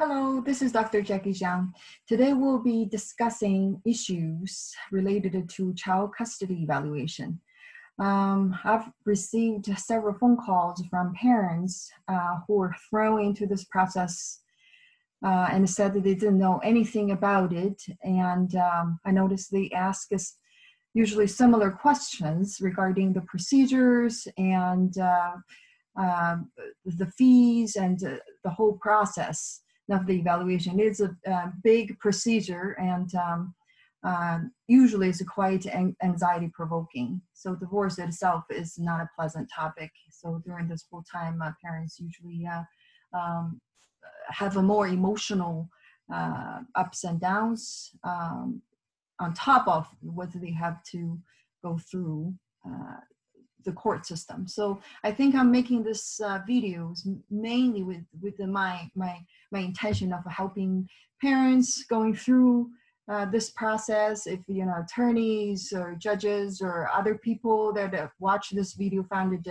Hello, this is Dr. Jackie Zhang. Today we'll be discussing issues related to child custody evaluation. I've received several phone calls from parents who were thrown into this process and said that they didn't know anything about it. And I noticed they ask us usually similar questions regarding the procedures and the fees and the whole process of the evaluation. It's a big procedure and usually it's quite anxiety provoking. So divorce itself is not a pleasant topic. So during this whole time, parents usually have a more emotional ups and downs on top of what they have to go through the court system. So I think I'm making this videos mainly with my intention of helping parents going through this process. If attorneys or judges or other people that watch this video found it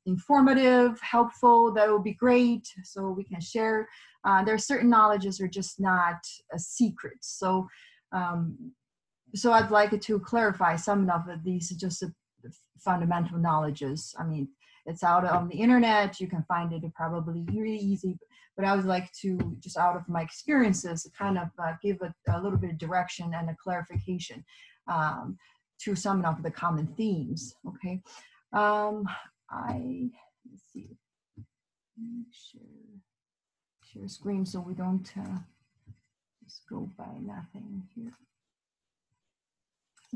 informative, helpful, that would be great. So we can share. There are certain knowledges are just not a secret. So so I'd like to clarify some of these just fundamental knowledges. I mean, it's out on the internet. You can find it probably really easy, but I would like to, just out of my experiences, kind of give a little bit of direction and a clarification to some of the common themes. Okay. Let's see, share screen so we don't just go by nothing here.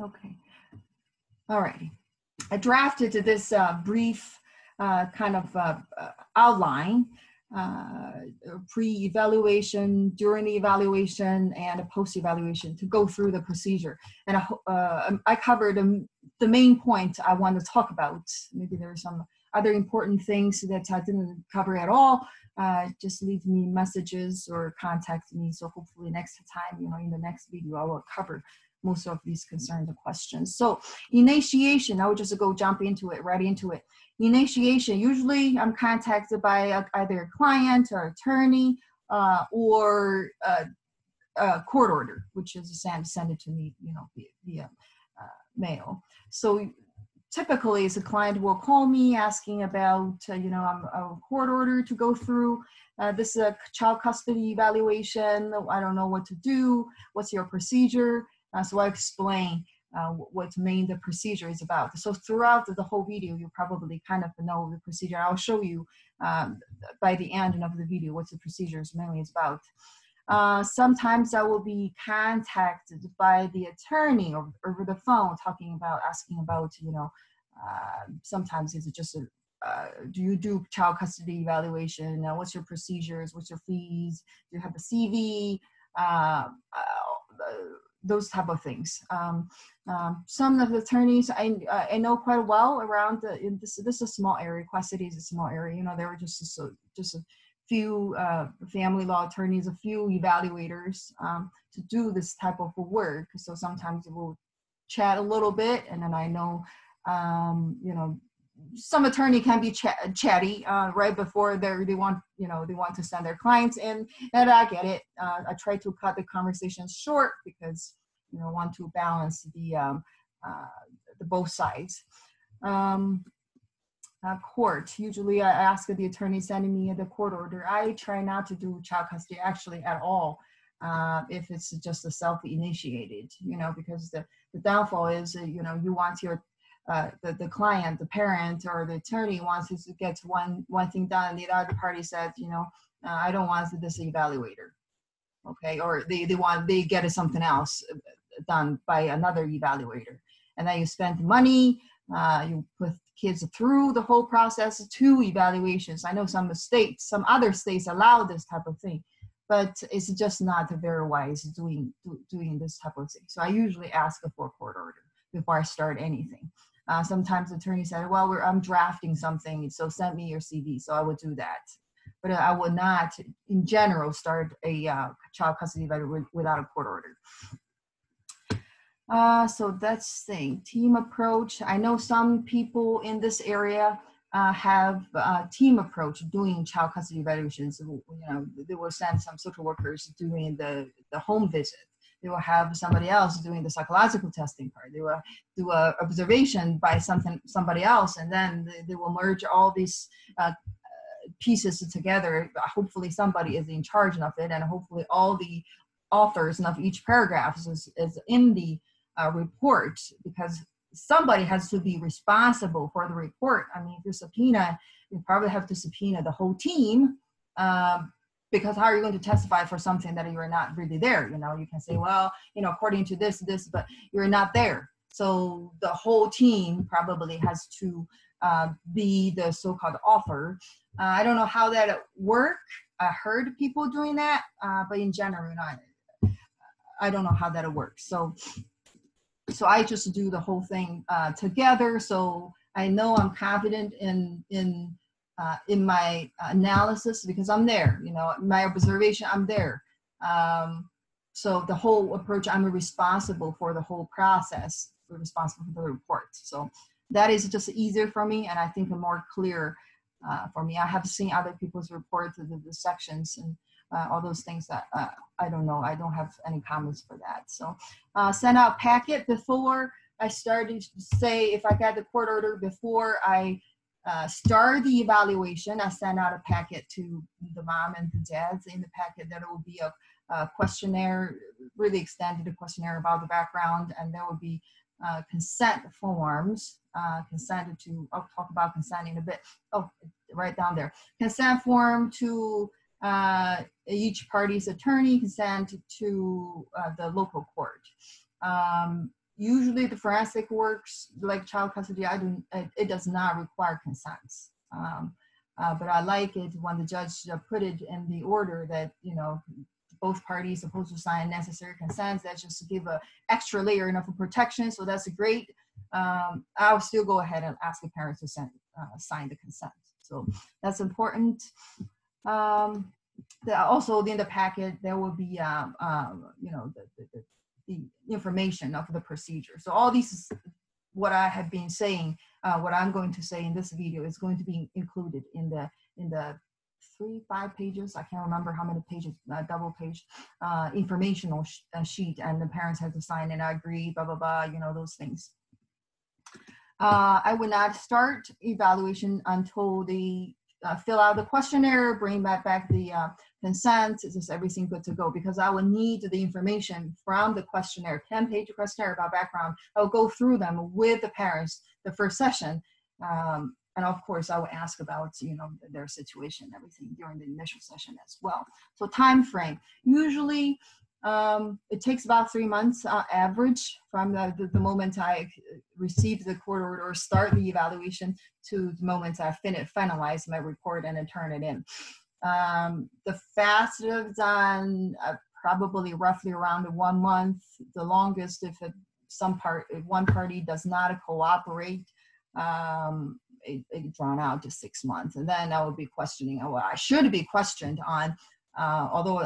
Okay. All righty. I drafted this brief kind of outline, pre-evaluation, during the evaluation, and a post-evaluation to go through the procedure. And I covered the main point I want to talk about. Maybe there are some other important things that I didn't cover at all. Just leave me messages or contact me. So hopefully next time, in the next video, I will cover most of these concerns and questions. So initiation, I would just jump right into it. Initiation, usually I'm contacted by either a client or attorney or a court order, which is send it to me, via mail. So typically, a client will call me asking about, I'm a court order to go through. This is a child custody evaluation. I don't know what to do. What's your procedure? So I explain what the procedure is about. So throughout the whole video, you probably kind of know the procedure. I'll show you by the end of the video what the procedure is mainly about. Sometimes I will be contacted by the attorney over the phone, asking about, sometimes it's just do you do child custody evaluation? What's your procedures? What's your fees? Do you have a CV? Those type of things. Some of the attorneys I know quite well around this is a small area. Quad City is a small area. There were just a few family law attorneys, a few evaluators to do this type of work. So sometimes we'll chat a little bit, and then I know, some attorney can be chatty right before they want to send their clients in, and I get it. I try to cut the conversations short because I want to balance the both sides. Court, usually I ask the attorney sending me the court order. I try not to do child custody actually at all if it's just a self-initiated, because the downfall is you want your the client, the parent, or the attorney wants to get one thing done, and the other party said, I don't want this evaluator, okay, or they get something else done by another evaluator, and then you spend money, you put kids through the whole process, 2 evaluations. I know some other states allow this type of thing, but it's just not very wise doing this type of thing. So I usually ask for a court order before I start anything. Sometimes attorneys say, well, I'm drafting something, so send me your CV. So I would do that. But I would not, in general, start a child custody without a court order. So that's the thing. Team approach. I know some people in this area have a team approach doing child custody evaluations. They will send some social workers doing the home visit. They will have somebody else doing the psychological testing part. They will do a observation by somebody else, and then they will merge all these pieces together. Hopefully somebody is in charge of it, and hopefully all the authors of each paragraph is in the report, because somebody has to be responsible for the report. I mean, if you subpoena, you probably have to subpoena the whole team, because how are you going to testify for something that you're not really there? You can say, well, according to this, but you're not there. So the whole team probably has to be the so-called author. I don't know how that work. I heard people doing that, but in general, I don't know how that works. So I just do the whole thing together. So I know I'm confident in my analysis, because I'm there. My observation, I'm there. So the whole approach, I'm responsible for the whole process. We're responsible for the report. So that is just easier for me, and I think more clear for me. I have seen other people's reports, the sections, and all those things that I don't know. I don't have any comments for that. So send out packet before I started to say, if I got the court order before I start the evaluation, I send out a packet to the mom and the dads. In the packet, there will be a questionnaire, really extended questionnaire about the background, and there will be consent forms, consented to, I'll talk about consent in a bit. Oh, right down there. Consent form to each party's attorney, consent to the local court. Usually the forensic works, like child custody, it does not require consents. But I like it when the judge put it in the order that, both parties are supposed to sign necessary consents. That just to give an extra layer enough of protection. So that's great. I'll still go ahead and ask the parents to sign the consent. So that's important. Also in the packet, there will be, the information of the procedure. So all these is what I have been saying, what I'm going to say in this video is going to be included in the 5 pages. I can't remember how many pages, double page informational sheet, and the parents have to sign and I agree, blah, blah, blah, those things. I would not start evaluation until they fill out the questionnaire, bring back the consent, is everything good to go? Because I will need the information from the questionnaire, 10-page questionnaire about background. I'll go through them with the parents the first session. And of course, I will ask about, their situation, everything during the initial session as well. So time frame, usually it takes about 3 months average from the moment I receive the court order or start the evaluation to the moment I finalize my report and then turn it in. The fastest I've done probably roughly around 1 month. The longest, if one party does not cooperate, it drawn out to 6 months, and then I would be questioning. Well, I should be questioned on, although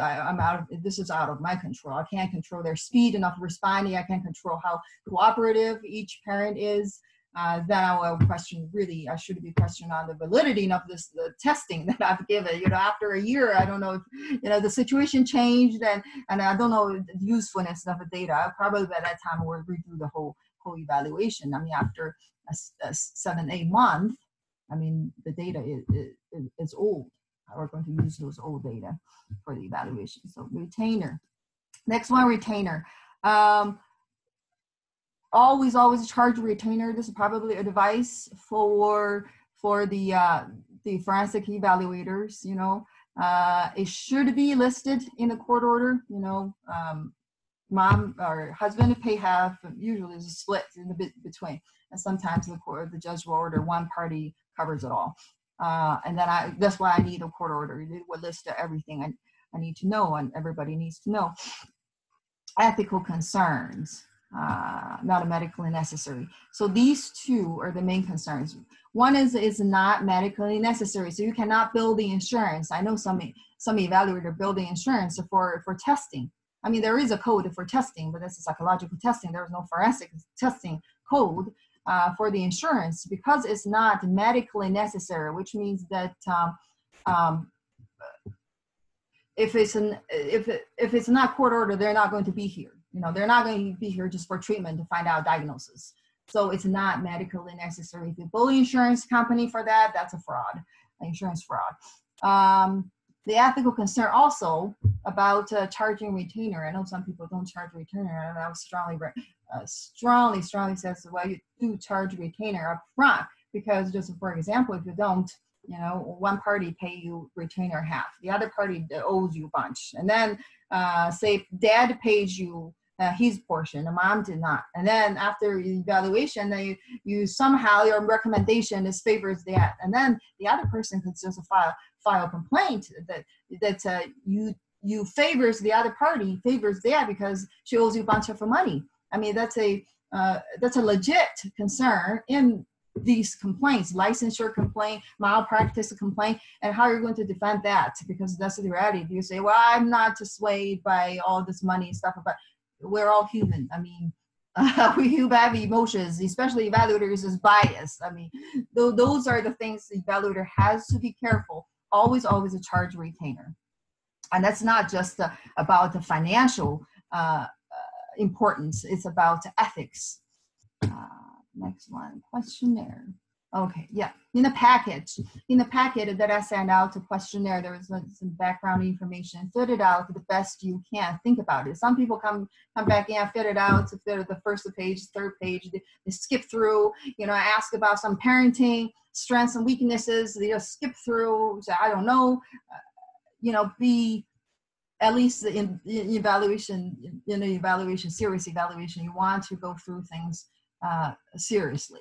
this is out of my control. I can't control their speed enough responding. I can't control how cooperative each parent is. Then I will question. Really, I should be questioned on the validity of the testing that I've given. After a year, I don't know if the situation changed, and I don't know the usefulness of the data. I probably by that time will redo the whole evaluation. I mean, after 7-8 months, I mean, the data is old. We're going to use those old data for the evaluation. So retainer. Next one, retainer. Always charge a retainer. This is probably advice for the forensic evaluators. It should be listed in the court order. Mom or husband pay half. Usually there's a split in the between, and sometimes the judge will order one party covers it all. And then that's why I need a court order. It will list everything I need to know, and everybody needs to know. Ethical concerns, not medically necessary. So these two are the main concerns. One is not medically necessary, so you cannot bill the insurance. I know some evaluator building insurance for testing. I mean, there is a code for testing, but that's a psychological testing. There is no forensic testing code. for the insurance, because it's not medically necessary, which means that if it's not court order, they're not going to be here. They're not going to be here just for treatment to find out diagnosis. So it's not medically necessary. If you bill the insurance company for that, that's a fraud, insurance fraud. The ethical concern also about charging retainer. I know some people don't charge retainer, and I was strongly says, well, you do charge retainer up front, because just for example, if you don't, one party pay you retainer half, the other party owes you a bunch, and then say dad pays you his portion, the mom did not, and then after evaluation, you somehow your recommendation is favors dad, and then the other person can just file a complaint that you favors the other party, favors dad because she owes you a bunch of money. I mean, that's a legit concern in these complaints, licensure complaint, malpractice complaint, and how you're going to defend that, because that's the reality. You say, well, I'm not swayed by all this money and stuff, but we're all human. I mean, we have emotions, especially evaluators is bias. I mean, those are the things the evaluator has to be careful. Always a charge retainer. And that's not just about the financial importance, it's about ethics. Next one, questionnaire. Okay, yeah. In the packet that I sent out, a questionnaire, there was some background information. Fill it out the best you can. Think about it. Some people come back in, fill it out, to fill the first page, third page. They skip through. Ask about some parenting strengths and weaknesses. They just skip through. Say, I don't know. Be at least in evaluation, serious evaluation, you want to go through things seriously.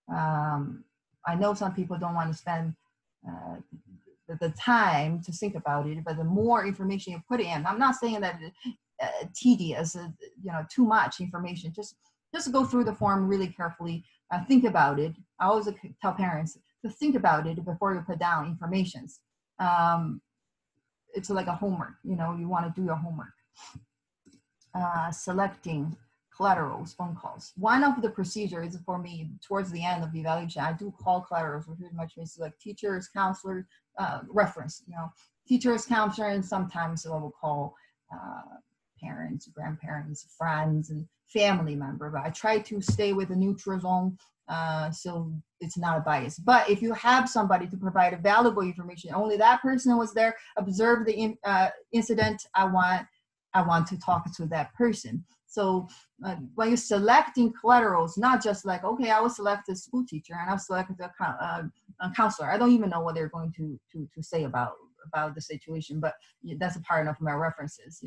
I know some people don't want to spend the time to think about it, but the more information you put in, I'm not saying that tedious, too much information. Just go through the form really carefully. Think about it. I always tell parents to think about it before you put down information. It's like a homework. You want to do your homework. Selecting collaterals, phone calls. One of the procedures for me towards the end of the evaluation, I do call collaterals, which pretty much means like teachers, counselors, reference, teachers, counselor, and sometimes I will call parents, grandparents, friends, and family member. But I try to stay with a neutral zone so it's not a bias. But if you have somebody to provide valuable information, only that person was there, observe the incident, I want to talk to that person. So when you're selecting collaterals, not just like, okay, I will select a school teacher and I'll select a counselor. I don't even know what they're going to say about the situation, but that's a part of my references,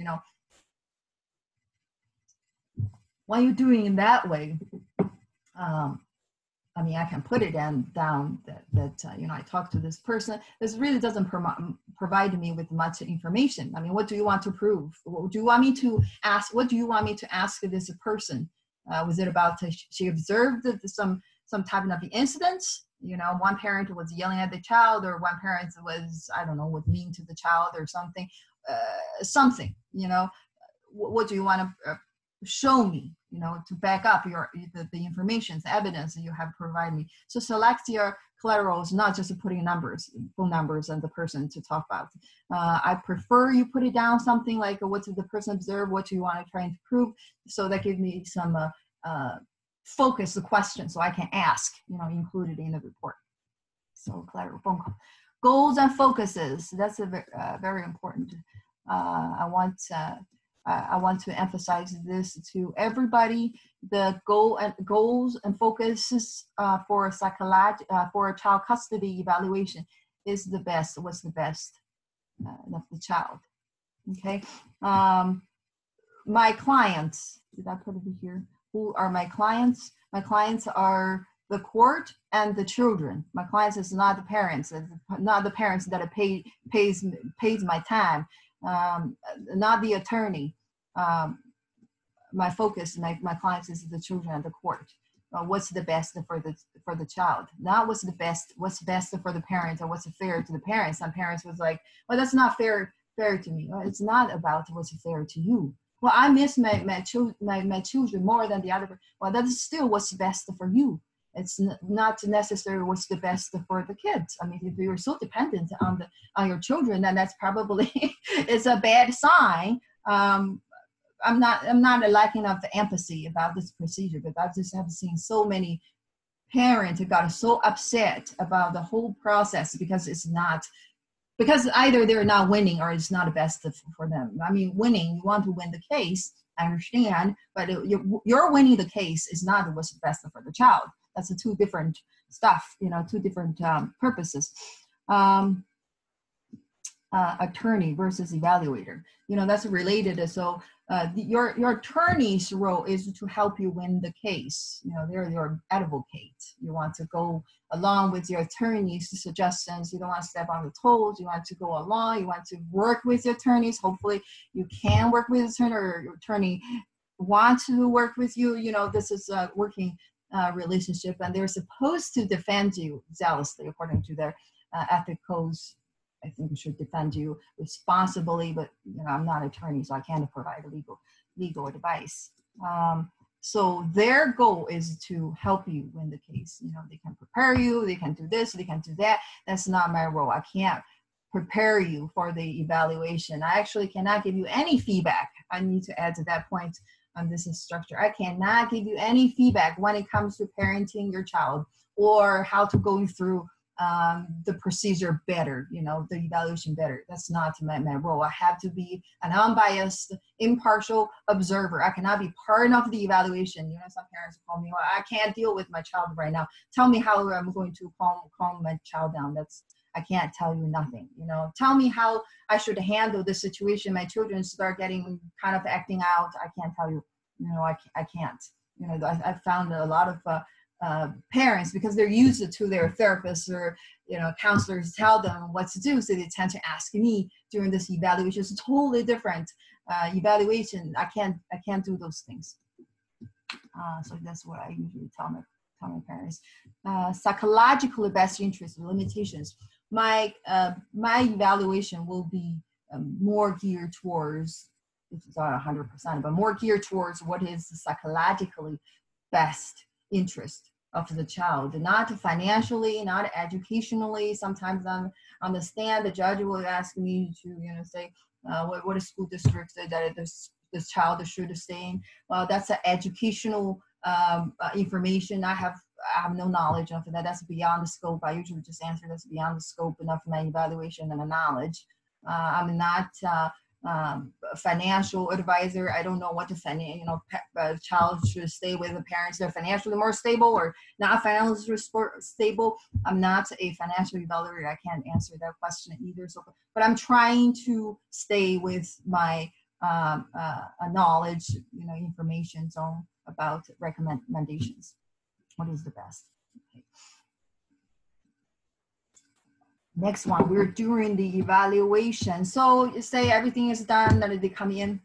When you're doing it that way, I can put it down that I talked to this person. This really doesn't provide me with much information. What do you want to prove? What do you want me to ask? What do you want me to ask this person? Was it about she observed some type of incidents? One parent was yelling at the child, or one parent was, I don't know, was mean to the child or something. What do you want to show me, to back up the information, the evidence that you have provided me. So select your collaterals, not just putting phone numbers and the person to talk about. I prefer you put it down something like what did the person observe, what do you want to try and prove, so that gives me some focused question so I can ask, included in the report. So collateral phone call. Goals and focuses, that's very important. I want to emphasize this to everybody. The goals and focuses for a child custody evaluation is the best. What's the best of the child? Okay. My clients. Did I put it here? Who are my clients? My clients are the court and the children. My clients is not the parents. It's not the parents that pays my time. Not the attorney. My focus, my clients is the children and the court. What's the best for the child? Not what's best for the parents or what's fair to the parents. Some parents was like, well, that's not fair to me. Well, it's not about what's fair to you. well, I miss my children more than the other. Well, that's still what's best for you. It's not necessarily what's the best for the kids. I mean, if you're so dependent on your children, then that's probably is a bad sign. I'm not lacking of empathy about this procedure, but I just have seen so many parents who got so upset about the whole process because because either they're not winning or it's not the best for them. I mean, winning, you want to win the case, I understand, but you're winning the case is not what's best for the child. That's a two different stuff, two different purposes. Attorney versus evaluator, that's related. So your attorney's role is to help you win the case. They're your advocate. You want to go along with your attorney's suggestions. You don't want to step on the toes. You want to go along. You want to work with your attorneys. Hopefully you can work with the attorney, or your attorney wants to work with you. This is a working relationship, and they're supposed to defend you zealously according to their ethic codes. I think we should defend you responsibly, but I'm not an attorney, so I can't provide legal advice. So their goal is to help you win the case. They can prepare you, they can do this, they can do that. That's not my role. I can't prepare you for the evaluation. I actually cannot give you any feedback. I need to add to that point on this structure. I cannot give you any feedback when it comes to parenting your child or how to go through the procedure better, the evaluation better. That's not my role. I have to be an unbiased, impartial observer. I cannot be part of the evaluation. Some parents call me, well, I can't deal with my child right now. Tell me how I'm going to calm my child down. I can't tell you nothing. Tell me how I should handle this situation. My children start getting kind of acting out. I can't tell you. I can't. I found a lot of parents, because they're used to their therapists or counselors tell them what to do, so they tend to ask me during this evaluation. It's a totally different evaluation. I can't do those things. So that's what I usually tell my parents. Psychologically best interest limitations. My evaluation will be more geared towards, it's not 100%, but more geared towards what is the psychologically best interest of the child, not financially, not educationally. Sometimes on the stand, the judge will ask me to, say, what is school district that this child should stay in. Well, that's an educational information. I have no knowledge of that. That's beyond the scope. I usually just answer that's beyond the scope of my evaluation and the knowledge. I'm not financial advisor. I don't know what the child should stay with the parents that are financially more stable or not financially stable. I'm not a financial evaluator. I can't answer that question either. So, but I'm trying to stay with my knowledge, information zone about recommendations. What is the best? Okay. Next one, we're doing the evaluation. So you say everything is done, that they come in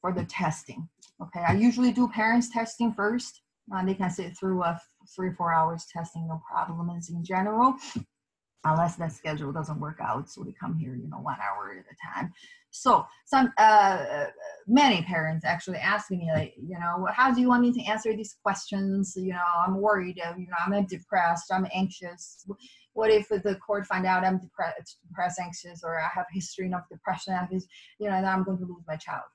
for the testing. Okay, I usually do parents testing first. They can sit through 3 or 4 hours testing, no problems in general, unless that schedule doesn't work out. So they come here, 1 hour at a time. So many parents actually ask me, like, how do you want me to answer these questions? I'm worried, I'm depressed, I'm anxious. What if the court find out I'm depressed, anxious, or I have a history of depression, and I'm going to lose my child?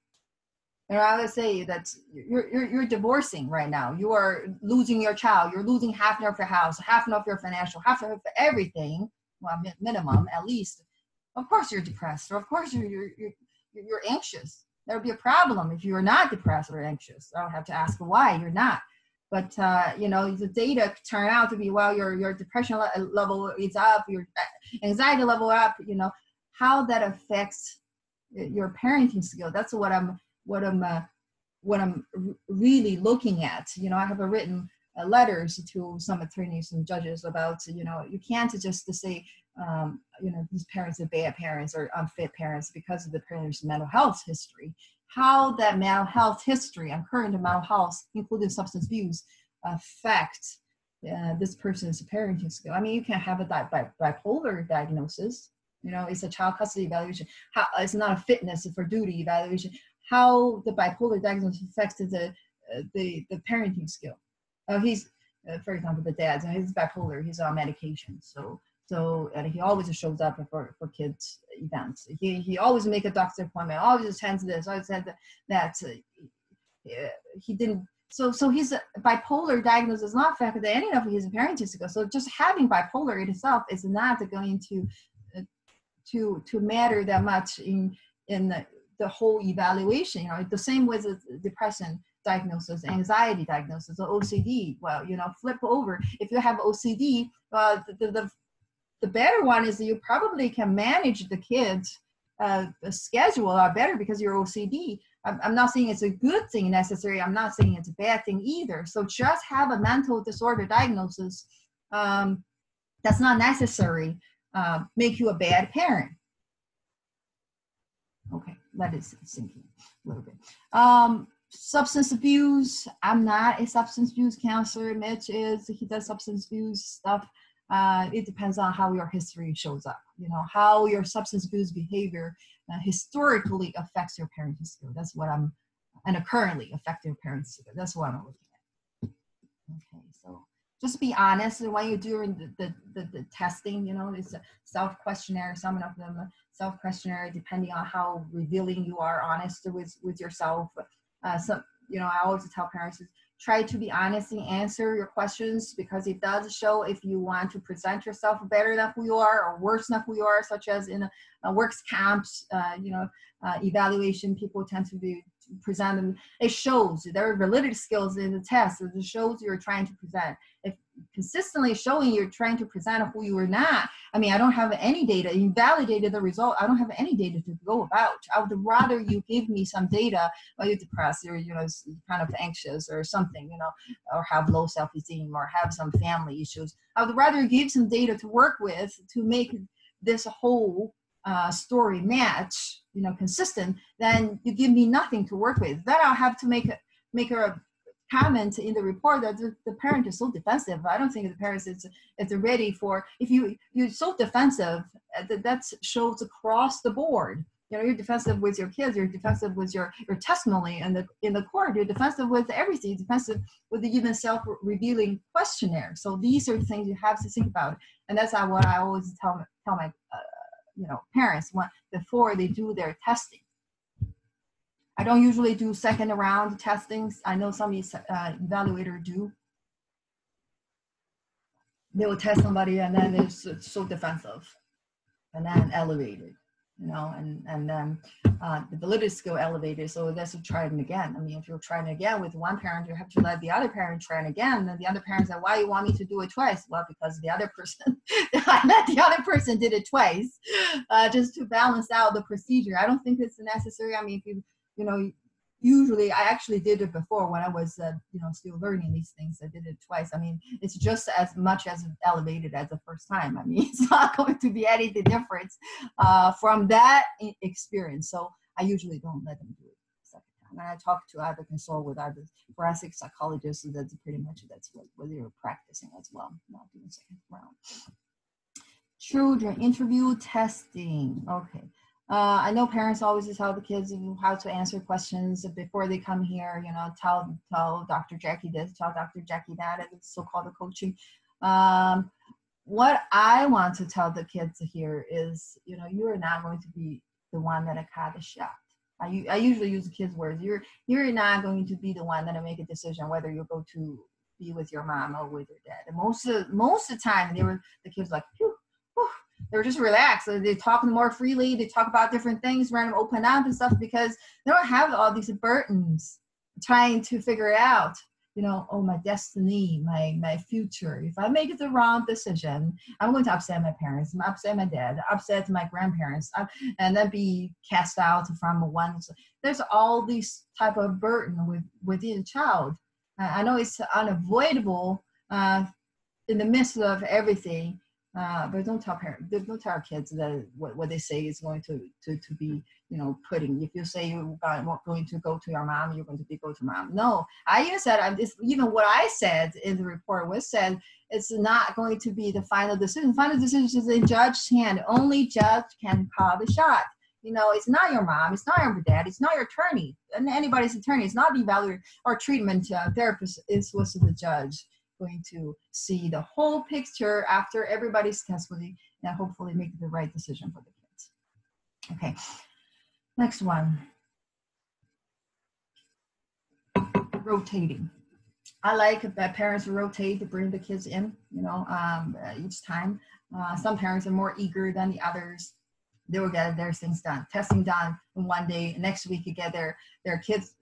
I would say that you're divorcing right now. You are losing your child. You're losing half of your house, half of your financial, half of everything. Well, minimum, at least. Of course you're depressed, or of course you're anxious. There would be a problem if you are not depressed or anxious. I'll have to ask why you're not. But the data turn out to be, well, your depression level is up, your anxiety level up. How that affects your parenting skill. That's what I'm really looking at. I have written letters to some attorneys and judges about, you can't just say, these parents are bad parents or unfit parents because of the parents' mental health history. How that mental health history and current mental health, including substance abuse, affect this person's parenting skill. I mean, you can have a bipolar diagnosis. It's a child custody evaluation. It's not a fitness for duty evaluation. how the bipolar diagnosis affects the parenting skill. He's, for example, the dad, he's bipolar, he's on medication. And he always shows up for kids' events. He always make a doctor appointment, always attends this, always attends that. He didn't. So his bipolar diagnosis is not affected any of his parenting skill. So just having bipolar in itself is not going to matter that much in the whole evaluation. The same with depression diagnosis, anxiety diagnosis, or OCD. Well, flip over. If you have OCD, the better one is you probably can manage the kids' schedule a lot better because you're OCD. I'm not saying it's a good thing necessarily. I'm not saying it's a bad thing either. So just have a mental disorder diagnosis, that's not necessary make you a bad parent. Okay, let it sink in a little bit. Substance abuse. I'm not a substance abuse counselor. Mitch is. He does substance abuse stuff. It depends on how your history shows up. How your substance abuse behavior historically affects your parenting skill. That's what and currently affect your parenting skill. That's what I'm looking at. Okay, so just be honest when you're doing the testing. It's a self-questionnaire. Some of them self-questionnaire, depending on how revealing you are, honest with yourself. I always tell parents, try to be honest and answer your questions, because it does show if you want to present yourself better than who you are or worse than who you are, such as in works camps, evaluation, people tend to present them. It shows there are validity skills in the test. It shows you're trying to present. If consistently showing you're trying to present who you are not, I don't have any data. You validated the result. I don't have any data to go about. I would rather you give me some data, or you're depressed, or kind of anxious or something, or have low self-esteem, or have some family issues. I would rather give some data to work with to make this whole story match, consistent, than you give me nothing to work with. Then I'll have to make a comment in the report that the parent is so defensive. I don't think the parents is ready for. If you're so defensive, that shows across the board. You're defensive with your kids. You're defensive with your testimony in the court. You're defensive with everything. You're defensive with the even self-revealing questionnaire. So these are things you have to think about, and that's what I always tell my parents before they do their testing. I don't usually do second round testings. I know some evaluators do. They will test somebody and then it's so defensive, and then elevated, and then the validity skill elevated. So that's try it again. If you're trying again with one parent, you have to let the other parent try it again. And the other parent said, "Why you want me to do it twice?" Well, because the other person, I let the other person did it twice, just to balance out the procedure. I don't think it's necessary. If you usually I actually did it before when I was, still learning these things. I did it twice. It's just as much as elevated as the first time. It's not going to be anything different from that experience. So I usually don't let them do it the second time. And I talk to other consult with other forensic psychologists. So that's pretty much what they're practicing as well, not doing second round. Children interview testing. Okay. I know parents always tell the kids how to answer questions before they come here. Tell Dr. Jackie this, tell Dr. Jackie that, and it's so-called coaching. What I want to tell the kids here is, you are not going to be the one that call the shot. I usually use the kids' words. You're not going to be the one that make a decision whether you go to be with your mom or with your dad. And most of the time, the kids like, phew. They're just relaxed. They talk more freely. They talk about different things, random open up and stuff, because they don't have all these burdens trying to figure out, my destiny, my future. If I make the wrong decision, I'm going to upset my parents, upset my dad, upset my grandparents, and then be cast out from one. There's all these type of burden within a child. I know it's unavoidable in the midst of everything. But don't tell our kids that what they say is going to be, putting. If you say you're going to go to your mom, you're going to go to mom. No, I even said, even what I said in the report was said, it's not going to be the final decision. Final decision is in judge's hand. Only judge can call the shot. You know, it's not your mom, it's not your dad, it's not your attorney, and anybody's attorney. It's not the evaluator or treatment therapist. It was the judge going to see the whole picture after everybody's testimony and hopefully make the right decision for the kids. Okay, next one. Rotating. I like that parents rotate to bring the kids in, you know, each time. Some parents are more eager than the others. They will get their things done, testing done in one day. Next week, you get their kids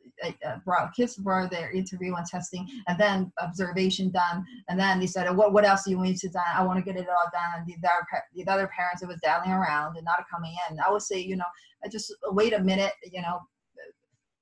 brought their interview and testing, and then observation done. And then they said, what else do you need to done? I want to get it all done. The other parents, it was dallying around and not coming in. I would say, you know, just wait a minute, you know.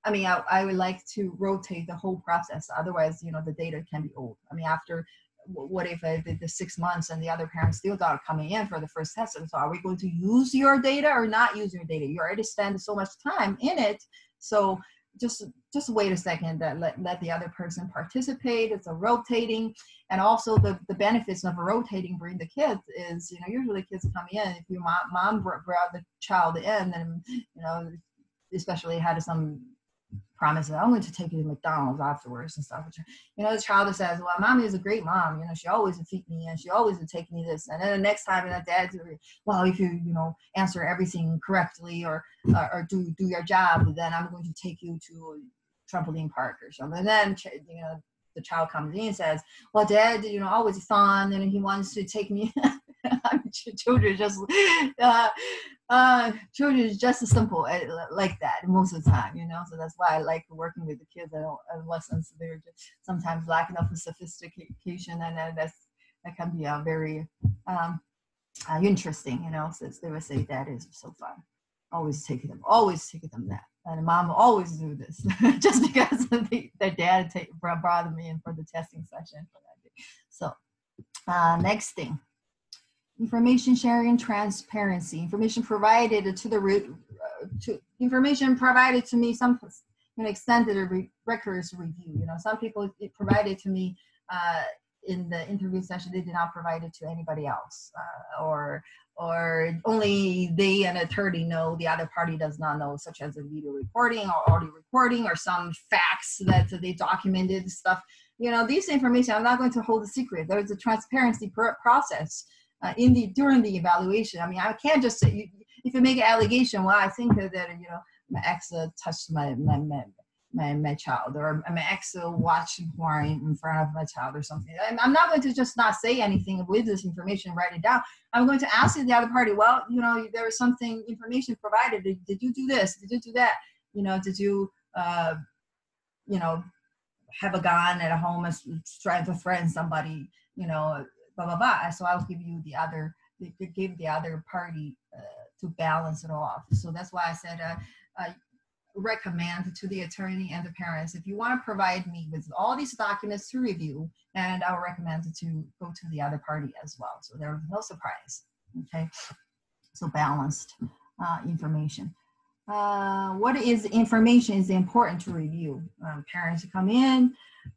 I mean, I would like to rotate the whole process. Otherwise, you know, the data can be old. I mean, after, what if I did the 6 months and the other parents still not coming in for the first test? And so are we going to use your data or not use your data? You already spent so much time in it. So just wait a second, that let the other person participate. It's a rotating. And also the benefits of rotating bring the kids is, you know, usually kids come in, if your mom brought the child in, and, you know, especially had some promise that I'm going to take you to McDonald's afterwards and stuff. You know, the child says, well, mommy is a great mom. You know, she always would feed me and she always would take me this. And then the next time that dad's, well, if you know, answer everything correctly or do your job, then I'm going to take you to a trampoline park or something. And then, you know, the child comes in and says, well, dad, you know, always fun and he wants to take me. Children just children is just as simple like that most of the time, you know. So that's why I like working with the kids and adolescents. They're just sometimes lacking of sophistication, and that can be very interesting, you know. So they would say that is so fun. Always taking them that, and mom will always do this just because their dad brought them in for the testing session for that day. So next thing. Information sharing and transparency. Information provided to me. Some, you know, extended records review. You know, some people it provided to me in the interview session. They did not provide it to anybody else, or only they and attorney know. The other party does not know, such as a video recording or audio recording or some facts that they documented stuff. You know, these information I'm not going to hold a secret. There's a transparency process. During the evaluation. I mean, I can't just say, if you make an allegation, well, I think that you know, my ex touched my child, or my ex watched porn in front of my child or something. I'm not going to just not say anything with this information, write it down. I'm going to ask the other party, well, you know, there was something, information provided. Did you do this? Did you do that? You know, did you, you know, have a gun at home and trying to threaten somebody, you know, blah, blah, blah. So I'll give you give the other party to balance it off. So that's why I said, recommend to the attorney and the parents, if you want to provide me with all these documents to review, and I'll recommend to go to the other party as well. So there's no surprise. Okay. So balanced information. What is information is important to review. Parents come in,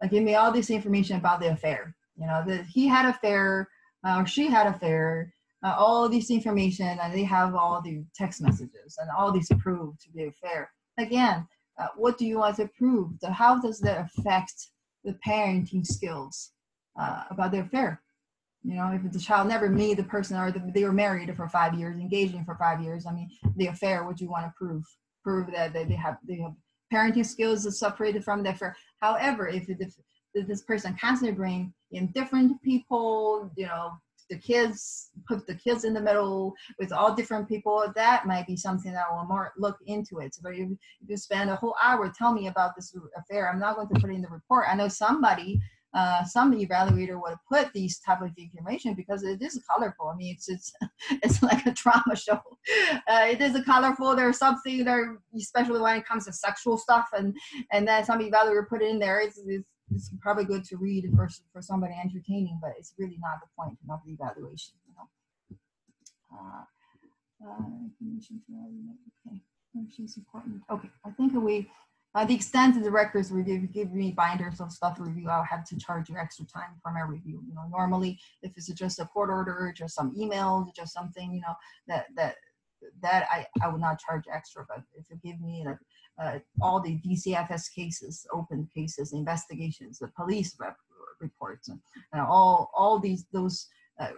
give me all this information about the affair. You know, that he had an affair or she had an affair, all this information, and they have all the text messages and all these proof to the affair. Again, what do you want to prove? How does that affect the parenting skills about their affair? You know, if the child never met the person, or they were married for 5 years, engaging for 5 years, I mean, the affair, what do you want to prove? Prove that they have parenting skills is separated from the affair. However, if this person constantly bring in different people, you know, the kids, put the kids in the middle with all different people, that might be something that I will more look into it. So, but if you spend a whole hour tell me about this affair, I'm not going to put it in the report. I know somebody, some evaluator would put these type of information because it is colorful. I mean, it's like a drama show. It is colorful. There's something there, especially when it comes to sexual stuff, and then some evaluator put it in there. It's probably good to read for somebody entertaining, but it's really not the point of the evaluation. You know, information. Okay, information's important. Okay, I think the extent of the records review, give me binders of stuff to review, I'll have to charge you extra time for my review. You know, normally if it's just a court order, just some emails, just something, you know, that that I would not charge extra. But if you give me like all the DCFS cases, open cases, investigations, the police reports, and all those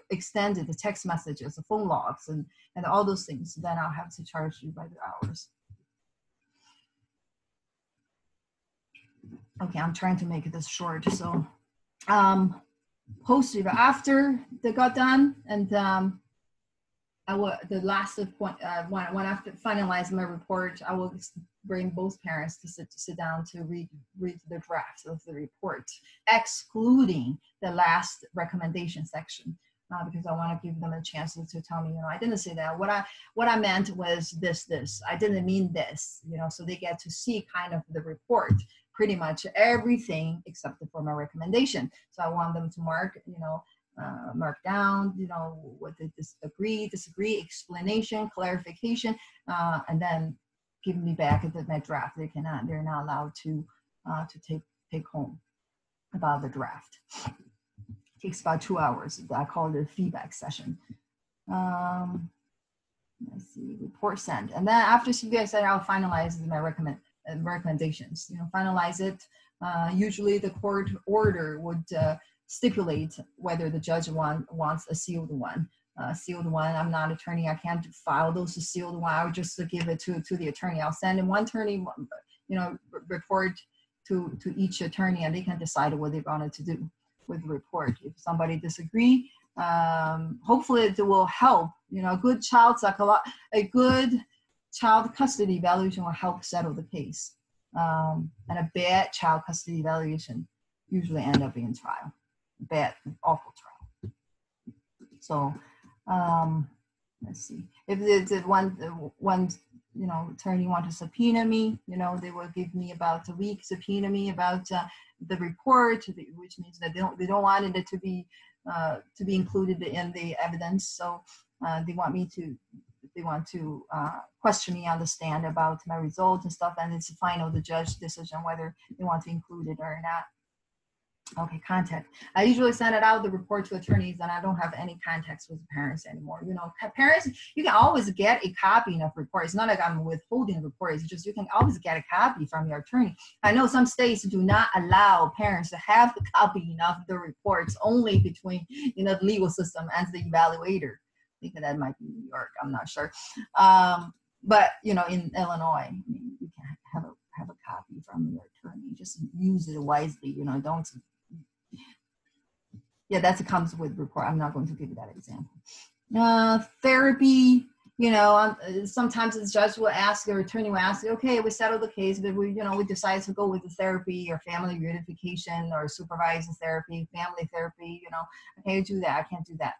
extended the text messages, the phone logs, and all those things, then I'll have to charge you by the hours. Okay, I'm trying to make this short. So post eval after they got done, and I will the last point when I finalize my report, I will bring both parents to sit down to read the draft of the report, excluding the last recommendation section, because I want to give them a chance to tell me, I didn't say that. What I meant was this. I didn't mean this, so they get to see kind of the report, pretty much everything except for my recommendation. So I want them to mark down, what they disagree, explanation, clarification, and then give me back my draft. They're not allowed to take home about the draft. It takes about 2 hours. I call it a feedback session. Let's see, report sent. And then after feedback session, I'll finalize my recommendations, finalize it. Usually the court order would stipulate whether the judge wants a sealed one. I'm not an attorney. I can't file those sealed one. I would just give it to the attorney. I'll send in one attorney, report to each attorney, and they can decide what they're going to do with the report. If somebody disagree, hopefully it will help. A good child custody evaluation will help settle the case. And a bad child custody evaluation usually end up in trial. Bad, awful trial. So let's see. If there's one attorney want to subpoena me, they will give me about a week, subpoena me about the report, which means that they don't want it to be included in the evidence. So they want to question me on the stand about my results and stuff, and it's the judge decision whether they want to include it or not. Okay, contact. I usually send it out, the report, to attorneys, and I don't have any contacts with parents anymore. Parents, you can always get a copy of report. It's not like I'm withholding the report. It's just you can always get a copy from your attorney. I know some states do not allow parents to have a copy of the reports, only between the legal system and the evaluator. I think that might be New York. I'm not sure. But in Illinois, you can have a copy from your attorney. Just use it wisely. Don't. Yeah, that comes with report. I'm not going to give you that example. Therapy, sometimes the judge will ask, or attorney will ask, okay, we settled the case, but we decided to go with the therapy or family reunification or supervised therapy, family therapy, I can't do that. I can't do that.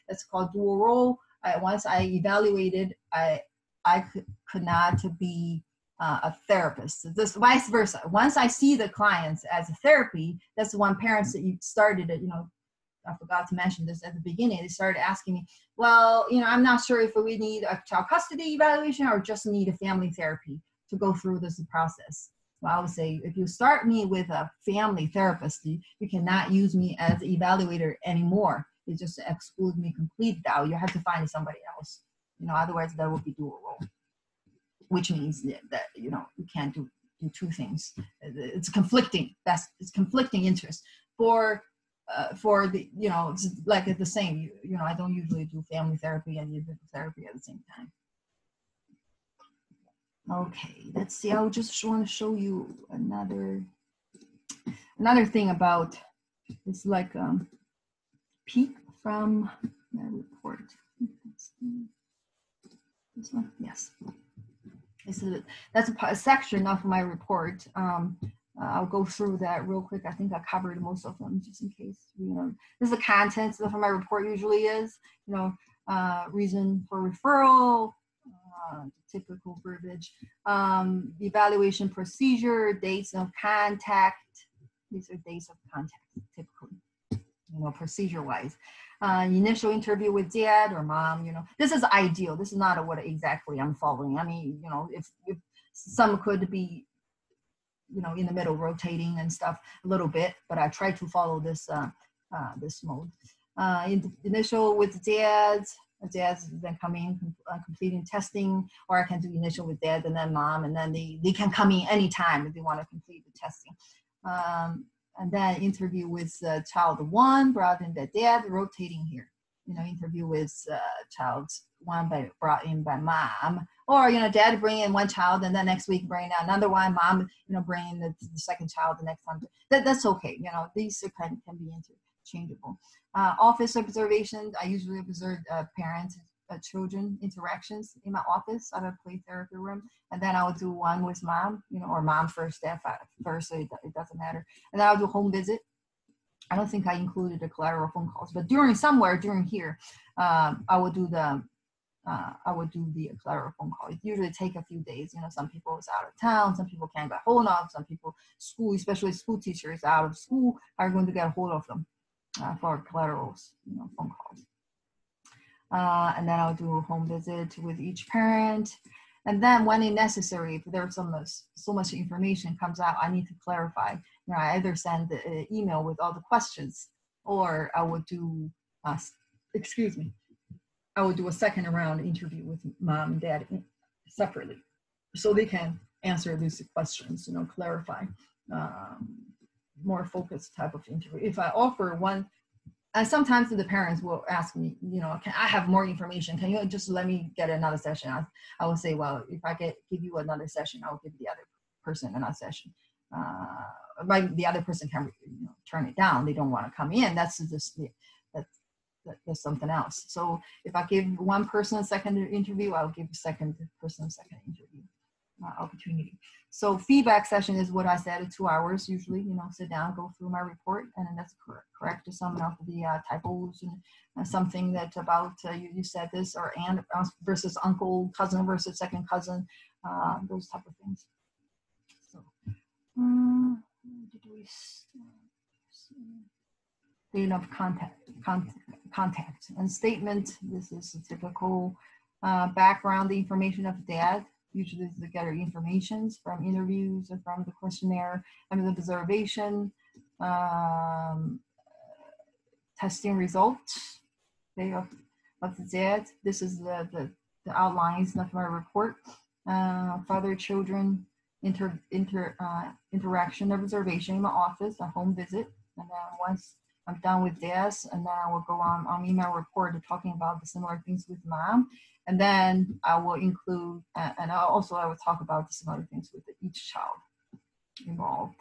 That's called dual role. Once I evaluated, I could not be a therapist. This vice versa. Once I see the clients as a therapy, that's the one parents that you started it, I forgot to mention this at the beginning. They started asking me, well, I'm not sure if we need a child custody evaluation or just need a family therapy to go through this process. So I would say, if you start me with a family therapist, you cannot use me as an evaluator anymore. It just excludes me completely out. You have to find somebody else. Otherwise that would be dual role, which means that you can't do two things. It's conflicting. It's conflicting interest for the it's like the same. I don't usually do family therapy and individual therapy at the same time. Okay, let's see. I just want to show you another thing about it's like peek from my report. This one, yes. That's a section of my report. I'll go through that real quick. I think I covered most of them just in case. This is the contents of my report usually is, reason for referral, typical verbiage, evaluation procedure, dates of contact. These are dates of contact, typically, procedure-wise. Initial interview with dad or mom, this is ideal. This is not what exactly I'm following. I mean, if some could be, in the middle rotating and stuff a little bit, but I try to follow this this mode. Initial with dads, Dad's then come in, completing testing, or I can do initial with dad and then mom, and then they can come in anytime if they want to complete the testing. And then interview with child 1 brought in by dad, rotating here. Interview with child 1 brought in by mom, or dad bring in one child and then next week bring another one, mom bring in the second child the next time. That's okay. These can be interchangeable. Office observations, I usually observe parent children interactions in my office at a play therapy room, and then I'll do one with mom, or mom first, dad first, so it doesn't matter. And then I'll do home visit. I don't think I included the collateral phone calls, but during here, I would do the collateral phone call. It usually take a few days. Some people is out of town, some people can't get hold of, some people school, especially school teachers out of school, are going to get a hold of them for collaterals, phone calls. And then I'll do a home visit with each parent. And then when it's necessary, if there's so much information comes out, I need to clarify. I either send an email with all the questions, or I would do, I would do a second round interview with mom and dad separately, so they can answer these questions, clarify, more focused type of interview. If I offer one, sometimes the parents will ask me, can I have more information? Can you just let me get another session? I will say, well, if I give you another session, I'll give the other person another session. The other person can turn it down. They don't want to come in. That's something else. So if I give one person a second interview, I'll give the second person a second interview opportunity. So feedback session is what I said, 2 hours usually, sit down, go through my report, and then that's correct some of the typos and something that about you said this, or aunt versus uncle, cousin versus second cousin, those type of things. So did we statement of contact and statement. This is a typical background information of dad. Usually they gather informations from interviews and from the questionnaire and the observation, testing results of the dad. This is the outlines of my report. Father-children interaction observation in my office, a home visit, and then once I'm done with this, and then I will go on email report talking about the similar things with mom. And then I will include, and I will talk about some other things with each child involved.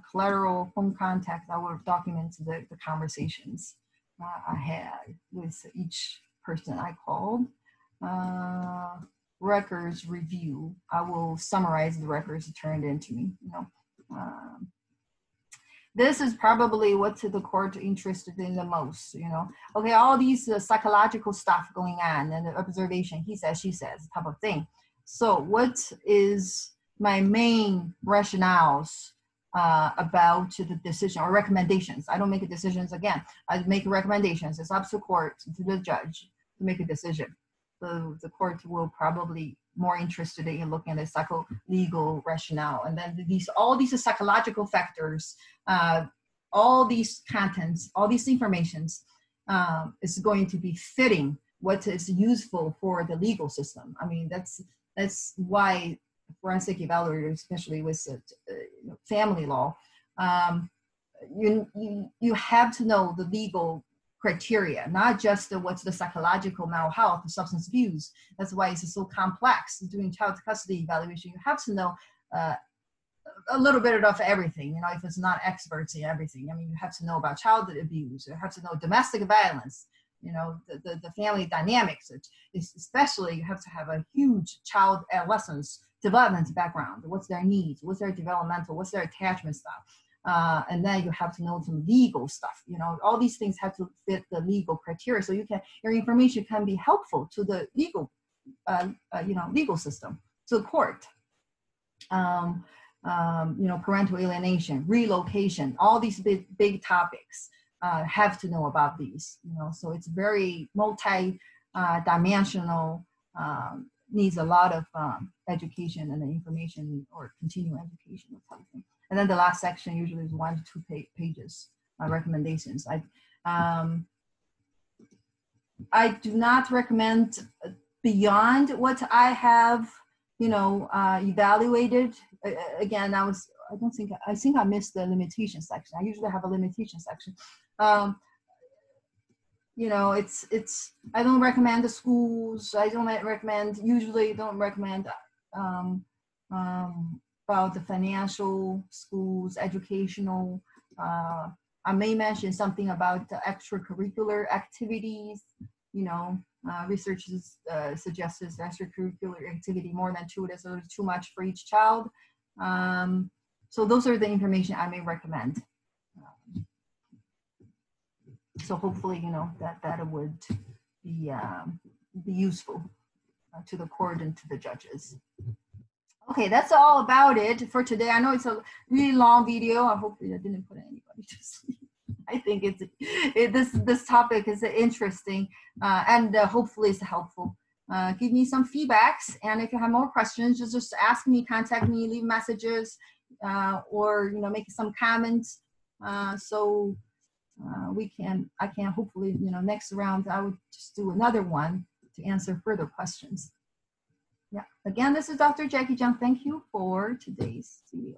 Collateral phone contact, I will document the conversations I had with each person I called. Records review, I will summarize the records turned into me. This is probably what the court interested in the most, Okay, all these psychological stuff going on and the observation, he says, she says, type of thing. So what is my main rationales about the decision or recommendations? I don't make decisions again. I make recommendations. It's up to court, to the judge to make a decision. So the court will probably more interested in looking at the psycho-legal rationale. And then all these psychological factors, all these contents, all these informations is going to be fitting what is useful for the legal system. I mean, that's why forensic evaluators, especially with family law, you have to know the legal criteria, not just what's the psychological mental health, substance abuse. That's why it's so complex. Doing child custody evaluation, you have to know a little bit of everything, if it's not experts in everything. I mean, you have to know about child abuse, you have to know domestic violence, the family dynamics. Especially, you have to have a huge child adolescence development background. What's their needs? What's their developmental? What's their attachment stuff? And then you have to know some legal stuff. All these things have to fit the legal criteria, so your information can be helpful to the legal, legal system, to the court. Parental alienation, relocation, all these big topics have to know about these. So it's very multi-dimensional. Needs a lot of education and information, or continuing education, that type of thing. And then the last section usually is 1 to 2 pages recommendations. I do not recommend beyond what I have, evaluated. Again, I think I missed the limitation section. I usually have a limitation section. I don't recommend the schools. I don't recommend, usually don't recommend about the financial, schools, educational. I may mention something about the extracurricular activities. Research suggests extracurricular activity more than 2 is too much for each child. So those are the information I may recommend. So hopefully, that would be useful to the court and to the judges. Okay, that's all about it for today. I know it's a really long video. I hope I didn't put anybody to sleep. I think this topic is interesting and hopefully it's helpful. Give me some feedbacks, and if you have more questions, just ask me, contact me, leave messages, or make some comments. So I can hopefully, next round I would just do another one to answer further questions. Yeah. Again, this is Dr. Jackie Jiang. Thank you for today's video.